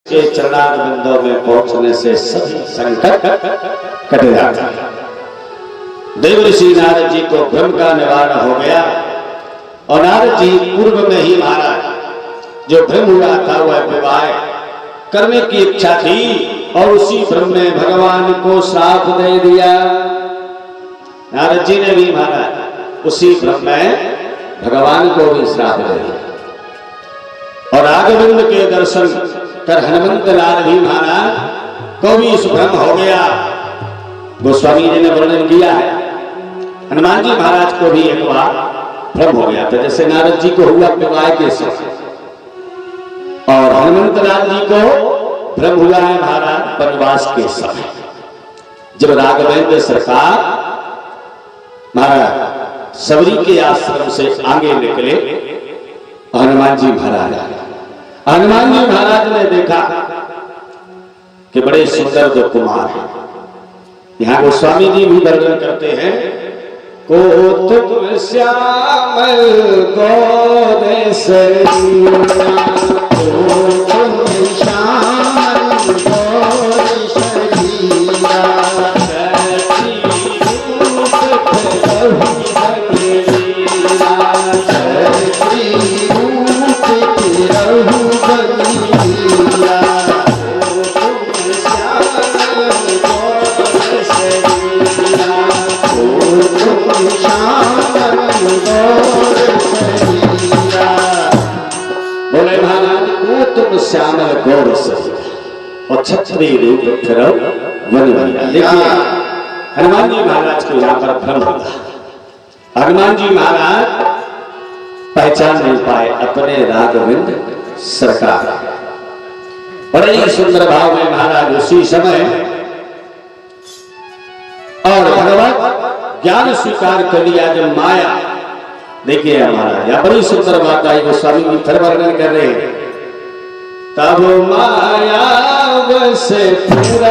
के चरणारविंदों में पहुंचने से सभी संकट कट जाते हैं। देव ऋषि नारद जी को भ्रम का निवारण हो गया और नारद जी पूर्व में ही महाराज जो भ्रम हुआ था वह विवाह करने की इच्छा थी और उसी भ्रम में भगवान को श्राप दे दिया। नारद जी ने भी महाराज उसी भ्रम में भगवान को भी श्राप दे दिया और राघवेंद्र के दर्शन कर हनुमंत लाल भी महाराज को भी इस भ्रम हो गया। गोस्वामी जी ने वर्णन किया है हनुमान जी महाराज को भी एक बार भ्रम हो गया था, जैसे नारद जी को हुआ विवाह के समय और हनुमंत लाल जी को भ्रम हुआ है महाराज वनवास के समय, जब राघवेंद्र सरकार महाराज सबरी के आश्रम से आगे निकले। हनुमान जी महाराज ने देखा कि बड़े सुंदर दो कुमार हैं। यहाँ गोस्वामी जी भी वर्णन करते हैं को तुम श्यामल गोरे सरिया, श्यामल गौर और छत्री रूप फिर वन बना। देखिए हनुमान जी महाराज को यहाँ पर भ्रम हुआ। हनुमान जी महाराज पहचान नहीं पाए अपने राघवेंद्र सरकार। बड़े ही सुंदर भाव में महाराज उसी समय और भगवत ज्ञान स्वीकार कर लिया जब माया। देखिए महाराज यहाँ बड़ी सुंदर बात आई, गोस्वामी जी फिर वर्णन कर रहे हैं। तब माया से पूरा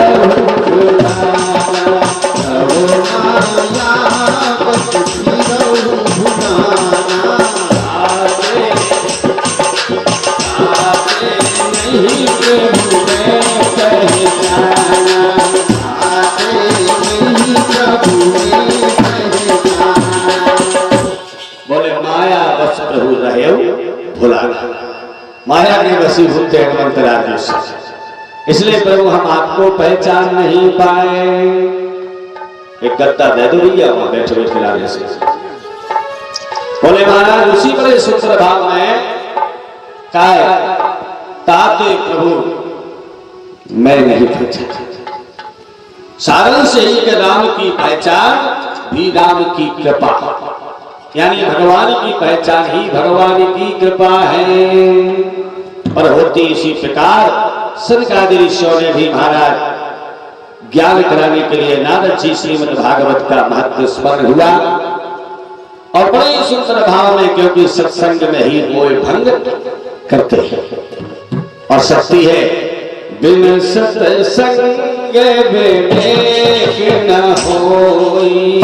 बोले माया बस प्रभु रहे भुला, माया के वशीभूत है हनुमंत लाल जी, इसलिए प्रभु हम आपको पहचान नहीं पाए। एक गद्दा दे दो भैया वहां बैठे बैठे लाने से। बोले महाराज उसी बड़े सुंदर भाव में काय ताते प्रभु मैं नहीं पहचान। सारांश यही कि राम की पहचान भी राम की कृपा, यानी भगवान की पहचान ही भगवान की कृपा है। और होती इसी प्रकार सनकादि ऋषियों ने भी महाराज ज्ञान कराने के लिए नारद जी श्रीमद् भागवत का महत्व स्मरण हुआ और बड़े ही सुंदर भाव में, क्योंकि सत्संग में ही मोह भंग करते हैं और शक्ति है बिन सत्संग विवेक न होई,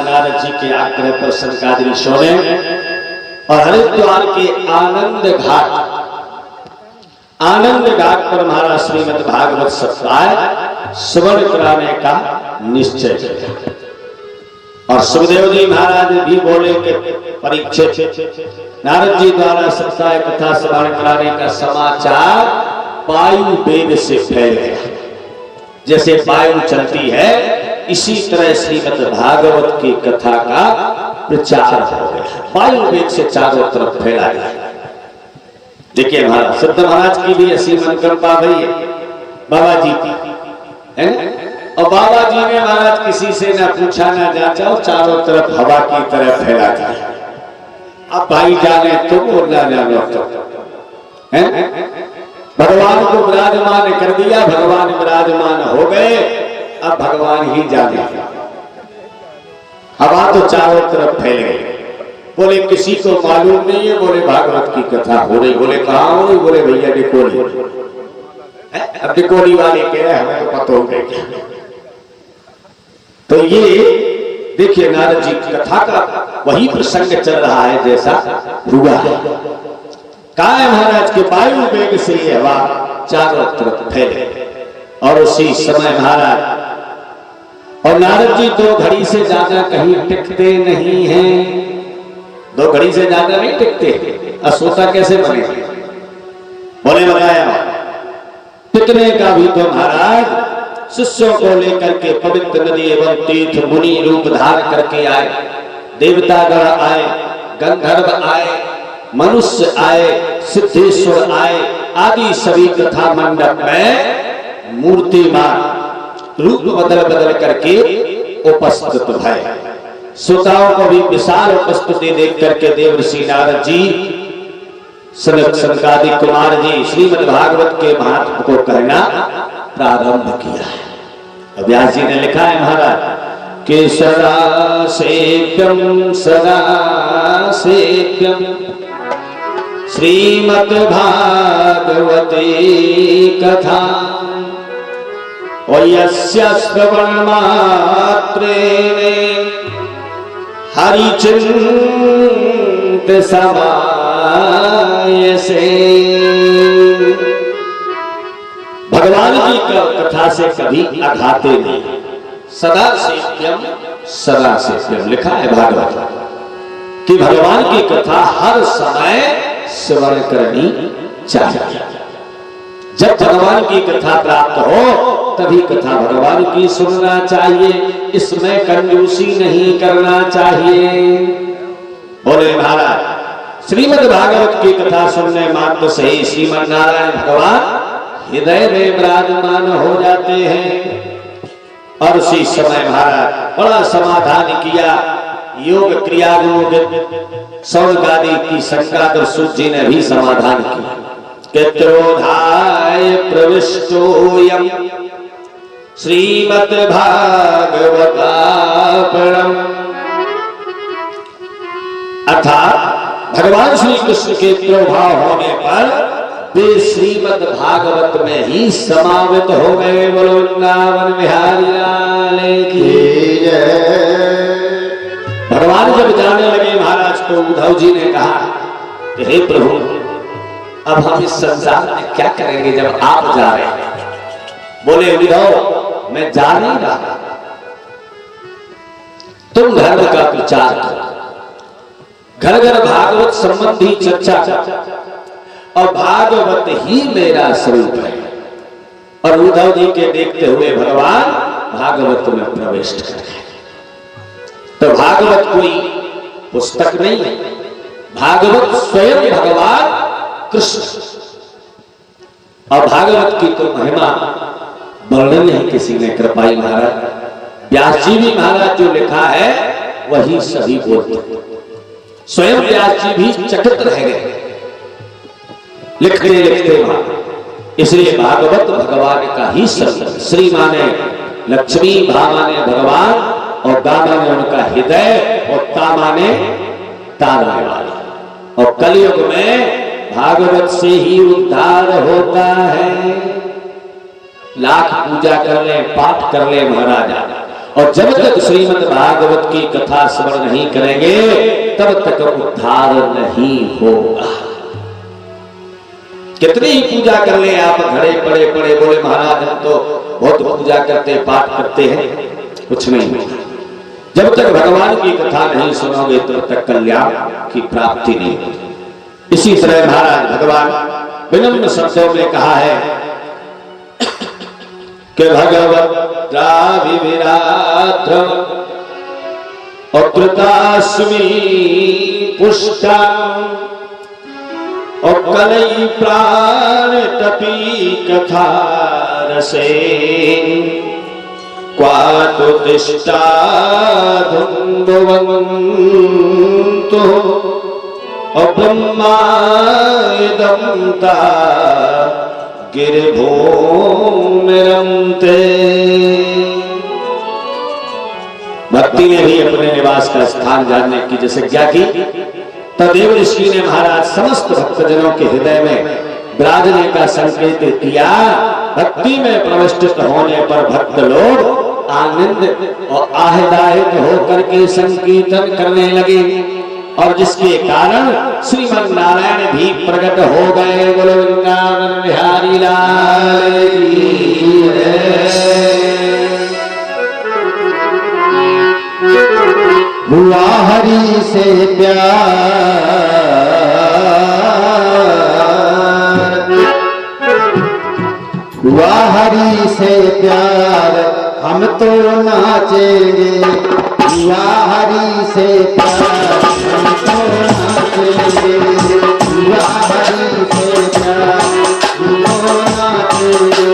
नारद जी के आग्रह पर सनकादि ऋषियों ने और हरिद्वार के आनंद घाट पर महाराज श्रीमद् भागवत सप्ताह सुवर्ण कराने का निश्चय किया। और सुखदेव जी महाराज भी बोले कि परीक्षित नारद जी द्वारा सप्ताह कथा श्रवण कराने का समाचार वायु वेग से फैल गया। जैसे वायु चलती है इसी तरह श्रीमद् भागवत की कथा का प्रचार हो गया, वायु वेग से चारों तरफ फैला गया। देखिए महाराज सिद्ध महाराज की भी ऐसी मनकंपा भई है बाबा जी की है, और बाबा जी ने महाराज किसी से ना पूछा ना जांचा और चारों तरफ हवा की तरह फैला दिया। अब भाई जाने तुम और ना जाने तुम है भगवान को विराजमान कर दिया, भगवान विराजमान हो गए, अब भगवान ही जाने। हवा तो चारों तरफ फैल गई। बोले किसी को मालूम नहीं है, बोले भागवत की कथा हो रही। बोले कहाँ हो रही? बोले भैया डिकोली। अब डिकोली वाले कह रहे हमें तो पता हो गया। तो ये देखिए नारद जी की कथा का वही प्रसंग चल रहा है जैसा हुआ है। कहा है महाराज के वायु वेग से ये हवा चारों तरफ फैले और उसी समय महाराज और नारद जी 2 घड़ी से ज्यादा कहीं टिकते नहीं हैं। 2 घड़ी से ज्यादा नहीं टिकते। असोता कैसे बने? बोले बताया टिकने का भी तो महाराज शिष्यों को लेकर के पवित्र नदी एवं तीर्थ मुनि रूप धार करके आए, देवतागण आए, गंधर्व आए, मनुष्य आए, सिद्धेश्वर आए, आदि सभी कथा मंडप में मूर्तिमान रूप बदल बदल करके उपस्थित भय। श्रोताओं को भी विशाल उपस्थिति देख करके देवर्षि नारद जी, सनक सनकादिक कुमार जी श्रीमद् भागवत के महत्व को कहना प्रारंभ किया है। व्यास जी ने लिखा है महाराज कि सदा सेव्यम श्रीमद् भागवते कथा यस्य श्रवण मात्रेण हरि चिंत समायसे। भगवान की कथा से कभी आघाते नहीं। सदा सेव्यम लिखा है भागवत कि भगवान की कथा हर समय स्मरण करनी चाहिए। जब भगवान की कथा प्राप्त हो तभी कथा भगवान की सुनना चाहिए, इसमें कंजूसी नहीं करना चाहिए। बोले महाराज श्रीमद् भागवत की कथा सुनने मात्र से ही श्रीमद् नारायण भगवान हृदय में विराजमान हो जाते हैं। और उसी समय महाराज बड़ा समाधान किया। योग क्रिया सौनक आदि की शंका सूत जी ने भी समाधान किया कि त्रोधाय प्रविष्टोयम् श्रीमद् भागवतापणम्। अर्थात भगवान श्री कृष्ण के तिरोभाव होने पर वे श्रीमद् भागवत में ही समावित हो गए। बोलो वृंदावन बिहारी लाल की जय। भगवान जब जाने लगे महाराज तो उद्धव जी ने कहा कि हे प्रभु अब हम इस संसार में क्या करेंगे जब आप जा रहे हैं। बोले उद्धव मैं जा नहीं रहा, तुम धर्म का प्रचार करो, घर घर भागवत संबंधी चर्चा करो और भागवत ही मेरा स्वरूप है। और उद्धव जी के देखते हुए भगवान भागवत में प्रवेश कर गए। तो भागवत कोई पुस्तक नहीं है, भागवत स्वयं भगवान कृष्ण। और भागवत की तो महिमा वर्णन नहीं किसी ने कर पाई महाराज। व्यास जी भी महाराज जो लिखा है वही सभी बोलते। स्वयं व्यास जी भी चकित रह गए लिखते लिखते वहां। इसलिए भागवत भगवान का ही शब्द। श्री माने लक्ष्मी, भा माने भगवान और गा माने उनका हृदय और ता माने तारने वाले। और कलयुग में भागवत से ही उद्धार होता है। लाख पूजा कर ले, पाठ कर ले महाराजा, और जब तक श्रीमद् भागवत की कथा स्मरण नहीं करेंगे तब तक उद्धार नहीं होगा। कितनी ही पूजा कर ले आप, घड़े पड़े पड़े, बोले महाराज हम तो बहुत पूजा करते, पाठ करते हैं, कुछ नहीं होगा। जब तक भगवान की कथा नहीं सुनोगे तब तक कल्याण की प्राप्ति नहीं होगी। इसी तरह महाराज भगवान विनम्र शब्दों में कहा है कि भगवत विराट कृतास्मि पुष्टा और कलई प्राण तपी कथा रसे क्वातु तिष्ठा धुंदवंतो और ब्रह्मा दंता गिरिभूमि रमते। भक्ति में भी अपने निवास का स्थान जानने की जैसे क्या की, तदेव ऋषि ने महाराज समस्त भक्तजनों के हृदय में विराजने का संकेत किया। भक्ति में प्रविष्ट होने पर भक्त लोग आनंद और आहलादित होकर के संकीर्तन करने लगे, और जिसके कारण श्रीमन नारायण भी प्रकट हो गए। बोलो वृंदावन बिहारी लाल की जय। हुआ हरि से प्यार, हुआ हरि से प्यार, हम तो नाचेंगे। हुआ हरि से प्यार, हम तो नाचेंगे। हुआ हरि से प्यार, हम तो नाचेंगे।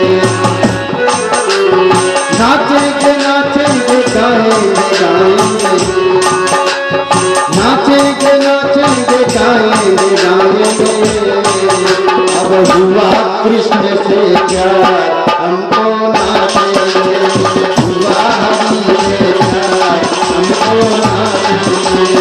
नाचेंगे नाचेंगे गाएंगे गाएंगे, नाचेंगे नाचेंगे गाएंगे गाएंगे। अब हुआ कृष्ण से प्यार, हमको नाचेंगे। हुआ हरि से प्यार, हमको नाचेंगे।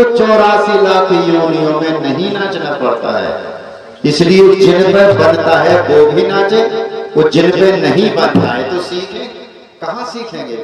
84 लाख योनियों में नहीं नाचना पड़ता है। इसलिए जिन पे बनता है वो भी नाचे, वो जिन पे नहीं बनता है तो सीखें, कहाँ सीखेंगे?